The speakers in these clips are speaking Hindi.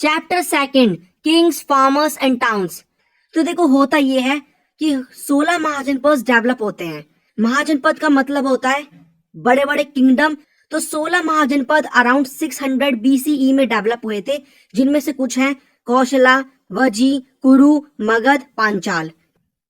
Chapter second, Kings, farmers and towns. तो देखो होता ये है कि 16 महाजनपद डेवलप होते हैं। महाजनपद का मतलब होता है बड़े बड़े किंगडम। तो 16 महाजनपद अराउंड 600 BCE में डेवलप हुए थे, जिनमें से कुछ हैं कौशला, वजी, कुरु, मगध, पांचाल।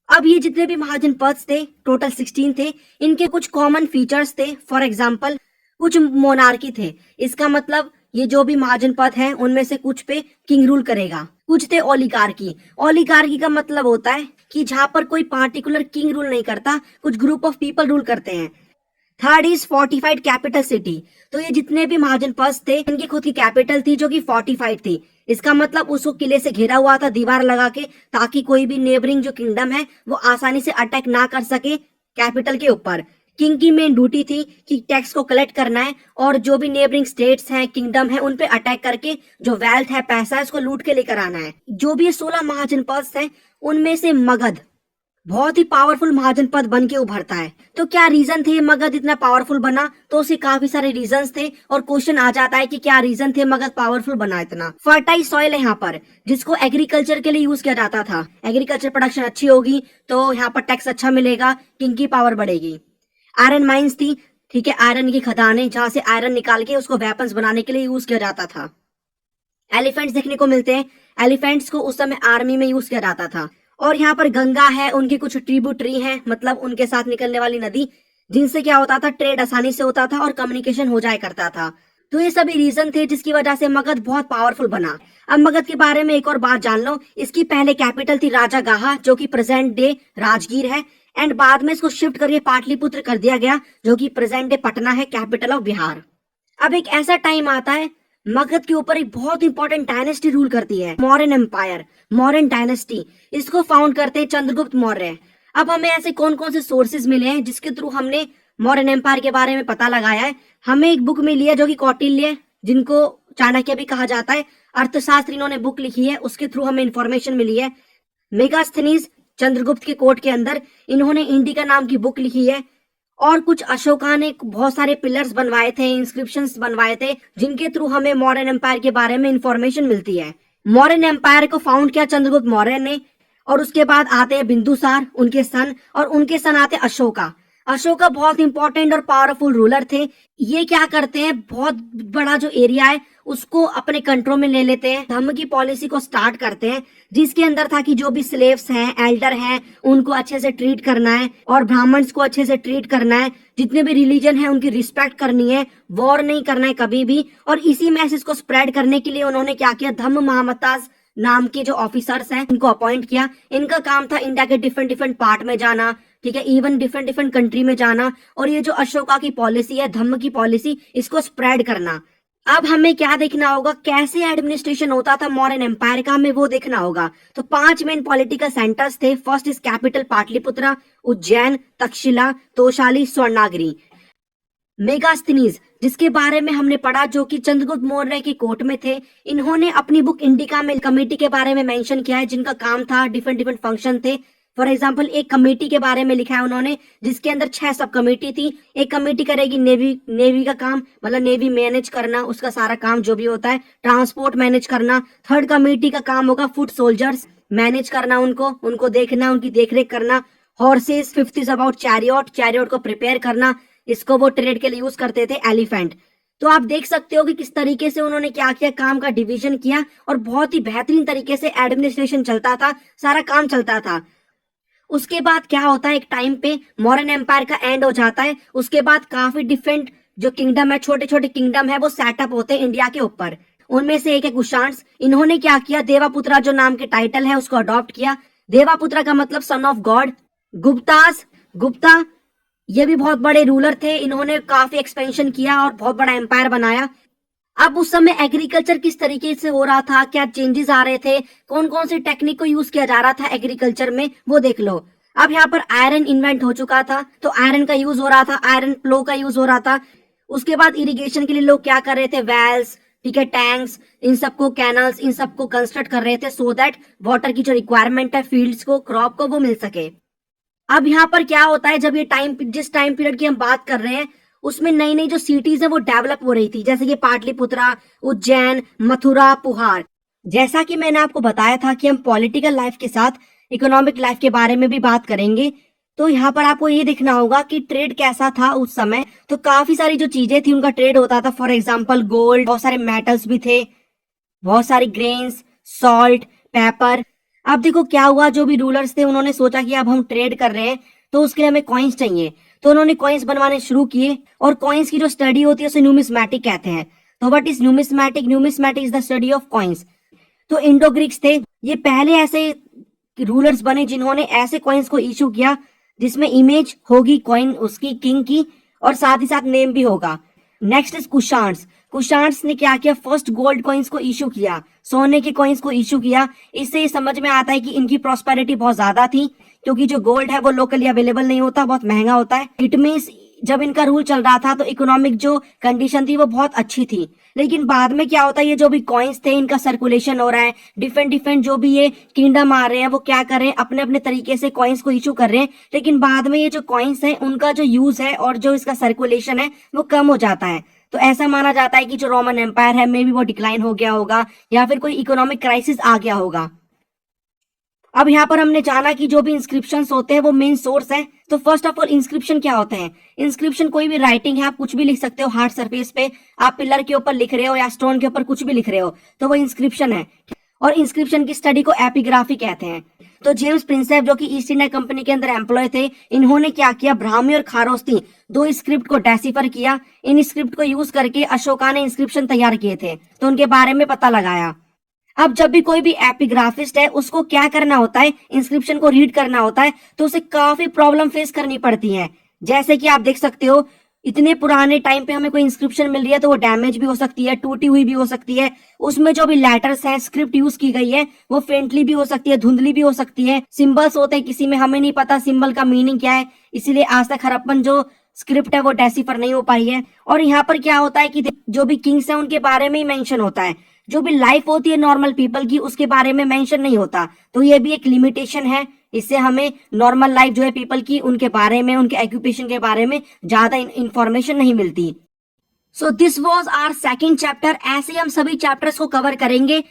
अब ये जितने भी महाजनपद थे टोटल 16 थे, इनके कुछ कॉमन फीचर्स थे। फॉर एग्जाम्पल कुछ मोनार्की थे, इसका मतलब ये जो भी महाजनपद हैं उनमें से कुछ पे किंग रूल करेगा। कुछ थे ओलिगार्की। ओलिगार्की का मतलब होता है कि जहां पर कोई पार्टिकुलर किंग रूल नहीं करता, कुछ ग्रुप ऑफ पीपल रूल करते हैं। Third is fortified capital city. तो ये जितने भी महाजनपद थे इनकी खुद की कैपिटल थी जो कि फोर्टिफाइड थी। इसका मतलब उसको किले से घेरा हुआ था दीवार लगा के, ताकि कोई भी नेबरिंग जो किंगडम है वो आसानी से अटैक ना कर सके कैपिटल के ऊपर। किंग की मेन ड्यूटी थी कि टैक्स को कलेक्ट करना है और जो भी नेबरिंग स्टेट्स हैं, किंगडम है, उन पे अटैक करके जो वेल्थ है, पैसा है, उसको लूट के लेकर आना है। जो भी 16 महाजनपद हैं उनमें से मगध बहुत ही पावरफुल महाजनपद बन के उभरता है। तो क्या रीजन थे मगध इतना पावरफुल बना? तो उसके काफी सारे रीजंस थे और क्वेश्चन आ जाता है कि क्या रीजन थे मगध पावरफुल बना इतना। फर्टाइल सॉइल है यहाँ पर, जिसको एग्रीकल्चर के लिए यूज किया जाता था। एग्रीकल्चर प्रोडक्शन अच्छी होगी तो यहाँ पर टैक्स अच्छा मिलेगा, किंग की पावर बढ़ेगी। आयरन माइंस थी, ठीक है, आयरन की खदानें जहां से आयरन निकाल के उसको वेपन्स बनाने के लिए यूज किया जाता था। एलिफेंट्स देखने को मिलते हैं, एलिफेंट्स को उस समय आर्मी में यूज किया जाता था। और यहाँ पर गंगा है, उनकी कुछ ट्रिब्यूटरी हैं, मतलब उनके साथ निकलने वाली नदी, जिनसे क्या होता था, ट्रेड आसानी से होता था और कम्युनिकेशन हो जाया करता था। तो ये सभी रीजन थे जिसकी वजह से मगध बहुत पावरफुल बना। अब मगध के बारे में एक और बात जान लो। इसकी पहले कैपिटल थी राजागाहा, जो कि प्रेजेंट डे राजगीर है, एंड बाद में इसको शिफ्ट करके पाटलिपुत्र कर दिया गया, जो कि प्रेजेंट डे पटना है, कैपिटल ऑफ बिहार। अब एक ऐसा टाइम आता है मगध के ऊपर एक बहुत इंपॉर्टेंट डायनेस्टी रूल करती है, मौर्यन एम्पायर, मौर्यन डायनेस्टी। इसको फाउंड करते हैं चंद्रगुप्त मौर्य। अब हमें ऐसे कौन कौन से सोर्सेज मिले हैं जिसके थ्रू हमने मौर्यन एम्पायर के बारे में पता लगाया है? हमें एक बुक मिली है जो कि कौटिल्य, जिनको चाणक्य भी कहा जाता है, अर्थशास्त्र इन्होंने बुक लिखी है, उसके थ्रू हमें इंफॉर्मेशन मिली है। मेगास्थनीज चंद्रगुप्त के कोर्ट के अंदर इन्होंने इंडिका नाम की बुक लिखी है। और कुछ अशोका ने बहुत सारे पिलर्स बनवाए थे, इंस्क्रिप्शंस बनवाए थे, जिनके थ्रू हमें मौर्यन एम्पायर के बारे में इंफॉर्मेशन मिलती है। मौर्यन एम्पायर को फाउंड किया चंद्रगुप्त मौर्य ने, और उसके बाद आते हैं बिंदुसार, उनके सन, और उनके सन आते अशोका। अशोका बहुत इंपॉर्टेंट और पावरफुल रूलर थे। ये क्या करते हैं, बहुत बड़ा जो एरिया है उसको अपने कंट्रोल में ले लेते हैं, धम्म की पॉलिसी को स्टार्ट करते हैं, जिसके अंदर था कि जो भी स्लेव्स हैं, एल्डर हैं, उनको अच्छे से ट्रीट करना है और ब्राह्मण्स को अच्छे से ट्रीट करना है। जितने भी रिलीजन है उनकी रिस्पेक्ट करनी है, वॉर नहीं करना है कभी भी। और इसी मैसेज को स्प्रेड करने के लिए उन्होंने क्या किया, धम्म महामताज नाम के जो ऑफिसर्स हैं इनको अपॉइंट किया। इनका काम था इंडिया के डिफरेंट डिफरेंट पार्ट में जाना, ठीक है, इवन डिफरेंट डिफरेंट कंट्री में जाना, और ये जो अशोका की पॉलिसी है, धम्म की पॉलिसी, इसको स्प्रेड करना। अब हमें क्या देखना होगा, कैसे एडमिनिस्ट्रेशन होता था मौर्यन एम्पायर का, हमें वो देखना होगा। तो 5 मेन पॉलिटिकल सेंटर्स थे। First is capital Pataliputra, Ujjain, Takshashila, Tosali, Swarnagiri. Megasthenes, जिसके बारे में हमने पढ़ा, जो कि चंद्रगुप्त मौर्य के कोर्ट में थे, इन्होंने अपनी बुक इंडिका में कमेटी के बारे में मेंशन किया है, जिनका काम था, डिफरेंट डिफरेंट फंक्शन थे। फॉर एग्जाम्पल एक कमेटी के बारे में लिखा है उन्होंने, जिसके अंदर 6 सब कमेटी थी। एक कमेटी करेगी नेवी का काम, मतलब नेवी मैनेज करना, उसका सारा काम जो भी होता है, ट्रांसपोर्ट मैनेज करना। थर्ड कमेटी का काम होगा फुट सोल्जर्स मैनेज करना, उनको देखना, उनकी देखरेख करना। Horses. Fifth is about chariot को प्रिपेयर करना, इसको वो ट्रेड के लिए यूज करते थे। एलिफेंट। तो आप देख सकते हो कि किस तरीके से उन्होंने क्या किया, काम का डिवीजन किया, और बहुत ही बेहतरीन तरीके से एडमिनिस्ट्रेशन चलता था, सारा काम चलता था। उसके बाद क्या होता है, एक टाइम पे मौर्यन एम्पायर का एंड हो जाता है। उसके बाद काफी डिफरेंट जो किंगडम है, छोटे छोटे किंगडम है, वो सेटअप होते हैं इंडिया के ऊपर। उनमें से एक है कुशाण। इन्होंने क्या किया, देवापुत्रा जो नाम के टाइटल है उसको अडॉप्ट किया। देवापुत्रा का मतलब सन ऑफ गॉड। गुप्ता ये भी बहुत बड़े रूलर थे, इन्होंने काफी एक्सपेंशन किया और बहुत बड़ा एम्पायर बनाया। अब उस समय एग्रीकल्चर किस तरीके से हो रहा था, क्या चेंजेस आ रहे थे, कौन कौन सी टेक्निक को यूज किया जा रहा था एग्रीकल्चर में, वो देख लो। अब यहाँ पर आयरन इन्वेंट हो चुका था, तो आयरन का यूज हो रहा था, आयरन प्लो का यूज हो रहा था। उसके बाद इरिगेशन के लिए लोग क्या कर रहे थे, वेल्स, ठीक है, टैंक्स, इन सबको, कैनल्स, इन सबको कंस्ट्रक्ट कर रहे थे, सो दैट वाटर की जो रिक्वायरमेंट है फील्ड्स को, क्रॉप को, वो मिल सके। अब यहाँ पर क्या होता है, जब ये जिस टाइम पीरियड की हम बात कर रहे हैं, उसमें नई नई जो सिटीज है वो डेवलप हो रही थी, जैसे कि पाटलिपुत्रा, उज्जैन, मथुरा, पुहार। जैसा कि मैंने आपको बताया था कि हम पॉलिटिकल लाइफ के साथ इकोनॉमिक लाइफ के बारे में भी बात करेंगे, तो यहाँ पर आपको ये देखना होगा कि ट्रेड कैसा था उस समय। तो काफी सारी जो चीजें थी उनका ट्रेड होता था। फॉर एग्जाम्पल गोल्ड, बहुत सारे मेटल्स भी थे, बहुत सारी ग्रेन्स, सॉल्ट, पेपर। अब देखो क्या हुआ, जो भी रूलर्स थे उन्होंने सोचा कि अब हम ट्रेड कर रहे हैं तो उसके लिए हमें कॉइन्स चाहिए, तो उन्होंने कॉइन्स बनवाने शुरू किए। और कॉइन्स की जो स्टडी होती है उसे न्यूमिस्मैटिक कहते हैं। तो what is numismatic? Numismatic is the study of coins. तो इंडो ग्रीक्स थे, ये पहले ऐसे रूलर्स बने जिन्होंने ऐसे कॉइन्स को इशू किया जिसमें इमेज होगी कॉइन उसकी, किंग की, और साथ ही साथ नेम भी होगा। Next is Kushans. कुशान्स ने क्या किया, फर्स्ट गोल्ड कॉइन्स को इशू किया, सोने के कॉइन्स को इशू किया। इससे ये समझ में आता है कि इनकी प्रॉस्पेरिटी बहुत ज्यादा थी, क्योंकि जो गोल्ड है वो लोकली अवेलेबल नहीं होता, बहुत महंगा होता है। इट मीन्स जब इनका रूल चल रहा था तो इकोनॉमिक जो कंडीशन थी वो बहुत अच्छी थी। लेकिन बाद में क्या होता है, ये जो भी कॉइन्स थे इनका सर्कुलेशन हो रहा है, डिफरेंट डिफरेंट जो भी ये किंगडम आ रहे हैं वो क्या कर रहे हैं, अपने अपने तरीके से कॉइन्स को इशू कर रहे हैं। लेकिन बाद में ये जो कॉइन्स है उनका जो यूज है और जो इसका सर्कुलेशन है वो कम हो जाता है। तो ऐसा माना जाता है कि जो रोमन एम्पायर है मे बी वो डिक्लाइन हो गया होगा, या फिर कोई इकोनॉमिक क्राइसिस आ गया होगा। अब यहाँ पर हमने जाना कि जो भी इंस्क्रिप्शंस होते हैं वो मेन सोर्स है। तो फर्स्ट ऑफ ऑल इंस्क्रिप्शन क्या होते हैं? इंस्क्रिप्शन कोई भी राइटिंग है, आप कुछ भी लिख सकते हो हार्ड सरफेस पे, आप पिलर के ऊपर लिख रहे हो या स्टोन के ऊपर कुछ भी लिख रहे हो तो वो इंस्क्रिप्शन है। और इंस्क्रिप्शन की स्टडी को एपिग्राफी कहते हैं। तो जेम्स प्रिंसेप जो कि ईस्ट इंडिया कंपनी के अंदर एम्प्लॉय थे, इन्होंने क्या किया, ब्राह्मी और खारोस्ती दो स्क्रिप्ट को डेसिफर किया। इन स्क्रिप्ट को यूज करके अशोका ने इंस्क्रिप्शन तैयार किए थे, तो उनके बारे में पता लगाया। अब जब भी कोई भी एपिग्राफिस्ट है उसको क्या करना होता है, इंस्क्रिप्शन को रीड करना होता है, तो उसे काफी प्रॉब्लम फेस करनी पड़ती है। जैसे कि आप देख सकते हो, इतने पुराने टाइम पे हमें कोई इंस्क्रिप्शन मिल रही है तो वो डैमेज भी हो सकती है, टूटी हुई भी हो सकती है। उसमें जो भी लेटर्स हैं, स्क्रिप्ट यूज की गई है वो फेंटली भी हो सकती है, धुंधली भी हो सकती है। सिंबल्स होते हैं किसी में, हमें नहीं पता सिंबल का मीनिंग क्या है, इसीलिए आज तक हड़प्पन जो स्क्रिप्ट है वो डेसिफर नहीं हो पाई है। और यहाँ पर क्या होता है कि जो भी किंग्स है उनके बारे में ही मेंशन होता है, जो भी लाइफ होती है नॉर्मल पीपल की उसके बारे में मेंशन नहीं होता। तो ये भी एक लिमिटेशन है, इससे हमें नॉर्मल लाइफ जो है पीपल की, उनके बारे में, उनके ऑक्यूपेशन के बारे में ज्यादा इंफॉर्मेशन नहीं मिलती। So this was our second chapter. ऐसे ही हम सभी चैप्टर्स को कवर करेंगे।